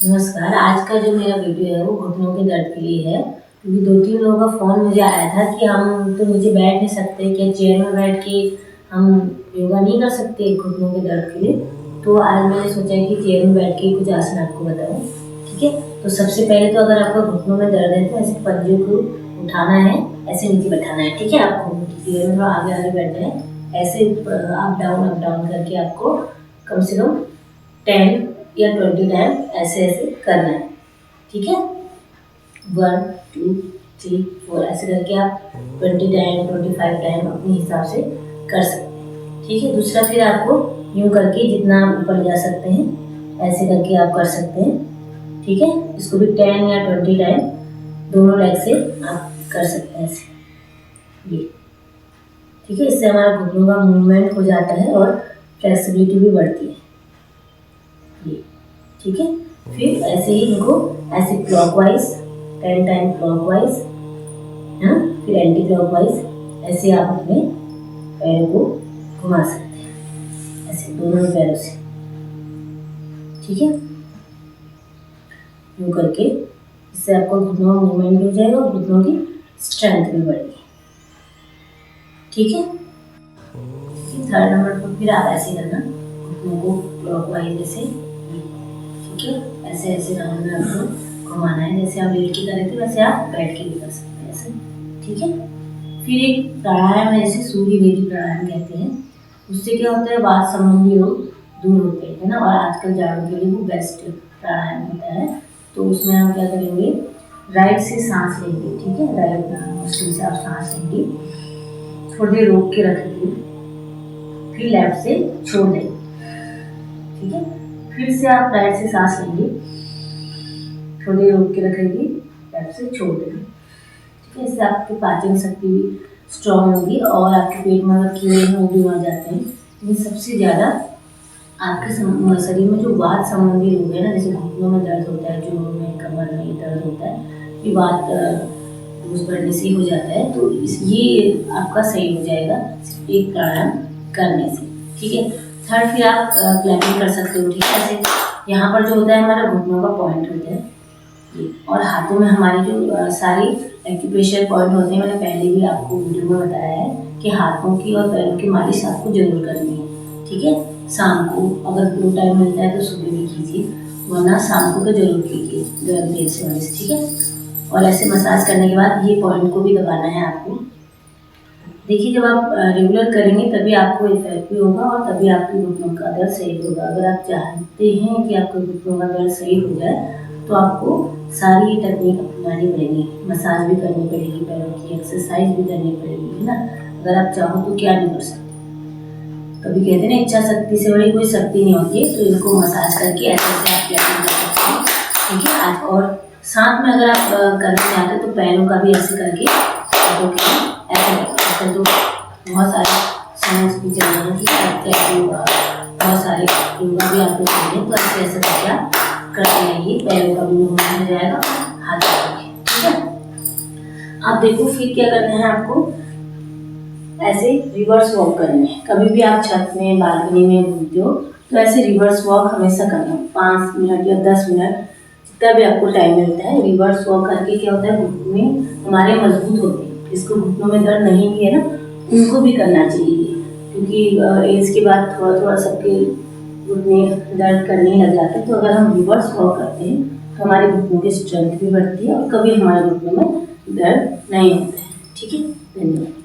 नमस्कार। आज का जो मेरा वीडियो है वो घुटनों के दर्द के लिए है, क्योंकि 2-3 लोगों का फ़ोन मुझे आया था कि हम तो नीचे बैठ नहीं सकते, क्या चेयर में बैठ के हम योगा नहीं कर सकते घुटनों के दर्द के लिए। तो आज मैंने सोचा कि चेयर में बैठ के कुछ आसन आपको बताऊँ, ठीक है। तो सबसे पहले तो अगर आपका घुटनों में दर्द है तो ऐसे पंजे को उठाना है, ऐसे नीचे बैठाना है, ठीक है। आपको चेयर में थोड़ा आगे बैठना है, ऐसे अप डाउन करके आपको कम से कम 10 या 20 टाइम ऐसे करना है, ठीक है। 1 2 3 4 ऐसे करके आप 20 टाइम 25 टाइम अपने हिसाब से कर सकते हैं, ठीक है। दूसरा फिर आपको यूँ करके जितना ऊपर जा सकते हैं ऐसे करके आप कर सकते हैं, ठीक है। इसको भी 10 या 20 टाइम दोनों लेग से आप कर सकते हैं ऐसे, ये ठीक है। इससे हमारा घुटनों का मूवमेंट हो जाता है और फ्लेक्सिबिलिटी भी बढ़ती है, ये ठीक है। फिर ऐसे ही इनको ऐसे क्लॉकवाइज 10 टाइम क्लॉकवाइज, हाँ, फिर एंटी क्लॉकवाइज ऐसे आप अपने पैरों को घुमा सकते हैं, ऐसे दोनों पैरों से, ठीक है। यूँ करके इससे आपको घुटनों का मूवमेंट भी हो जाएगा और घुटनों की स्ट्रेंथ भी बढ़ेगी, ठीक है। थर्ड नंबर पर फिर आप ऐसे करना, घुटनों को क्लॉकवाइज ऐसे, ठीक है। ऐसे राउंड में आपको घुमाना है, जैसे आप लेट के कर रहे थे वैसे आप बैठ के भी कर सकते हैं ऐसे, ठीक है। फिर एक प्राणायाम है, जैसे सूर्य वेदी प्राणायाम कहते हैं। उससे क्या होता है, वात संबंधी रोग दूर होते हैं, है ना। और आजकल जाड़ों के लिए वो बेस्ट प्राणायाम होता है। तो उसमें हम क्या करेंगे, राइट से सांस लेंगे, ठीक है। राइट नोस्ट्रिल से आप सांस लेंगे, थोड़ी देर रोक के रखेंगे, फिर लेफ्ट से छोड़ देंगे, ठीक है। फिर से आप राइट से सांस लेंगे, थोड़ी देर रोक के रखेंगे, लेफ्ट से छोड़ देंगे, ठीक है। इससे आपकी पाचन शक्ति भी स्ट्रॉन्ग होगी और आपके पेट में अगर कीड़े हैं वो भी मर जाते हैं। लेकिन सबसे ज़्यादा आपके शरीर में जो वात संबंधी रोग है ना, जैसे घुटनों में दर्द होता है, जोड़ों में, कमर में दर्द होता है, ये वात उस बढ़ने से ही हो जाता है। तो ये आपका सही हो जाएगा सिर्फ एक प्राणायाम करने से, ठीक है। थर्ड फिर आप क्लैपिंग कर सकते हो, ठीक है। ऐसे यहाँ पर जो होता है हमारा घुटनों का पॉइंट होता है ये, और हाथों में हमारी जो सारी एक्यूप्रेशर पॉइंट होते हैं, मैंने पहले भी आपको वीडियो में बताया है कि हाथों की और पैरों की मालिश आपको जरूर करनी है, ठीक है। शाम को अगर 2 टाइम मिलता है तो सुबह भी कीजिए, वरना शाम को तो जरूर कीजिए गर्म तेल से मालिश, ठीक है। और ऐसे मसाज करने के बाद ये पॉइंट को भी दबाना है आपको। देखिए, जब आप रेगुलर करेंगे तभी आपको इफेक्ट भी होगा और तभी आपके घुटनों का दर्द सही होगा। अगर आप चाहते हैं कि आपके घुटनों का दर्द सही हो जाए तो आपको सारी टेक्निक अपनानी पड़ेगी, मसाज भी करनी पड़ेगी, पैरों की एक्सरसाइज भी करनी पड़ेगी, है ना। अगर आप चाहो तो क्या नहीं कर सकते। कभी कहते हैं ना, इच्छा शक्ति से बड़ी कोई शक्ति नहीं होती है। तो इनको मसाज करके ऐसे आप क्लैपिंग कर सकते हैं, ठीक है। आज और साथ में अगर आप करना चाहते हैं तो पैरों का भी ऐसे करके ऐसे तो बहुत सारे साइंस भी चल रहे हैं, ठीक है। योगा, बहुत सारे योगा भी आपको चाहिए, तो ऐसे करके आप करते रहिए, पैरों का भी मूवमेंट हो जाएगा, हाथ का भी, ठीक है। अब देखो फिर क्या करना है आपको, ऐसे रिवर्स वॉक करना है। कभी भी आप छत में, बालकनी में घूमते हो तो ऐसे रिवर्स वॉक हमेशा करना, 5 मिनट या 10 मिनट जितना भी आपको टाइम मिलता है। रिवर्स वॉक करके क्या होता है, घुटने हमारे मजबूत होते हैं। इसको घुटनों में दर्द नहीं भी है ना, उनको भी करना चाहिए, क्योंकि एज के बाद थोड़ा थोड़ा सबके घुटने दर्द करने लग जाते हैं। तो अगर हम रिवर्स वॉक करते हैं तो हमारे घुटनों की स्ट्रेंथ भी बढ़ती है और कभी हमारे घुटनों में दर्द नहीं होता है, ठीक है। धन्यवाद।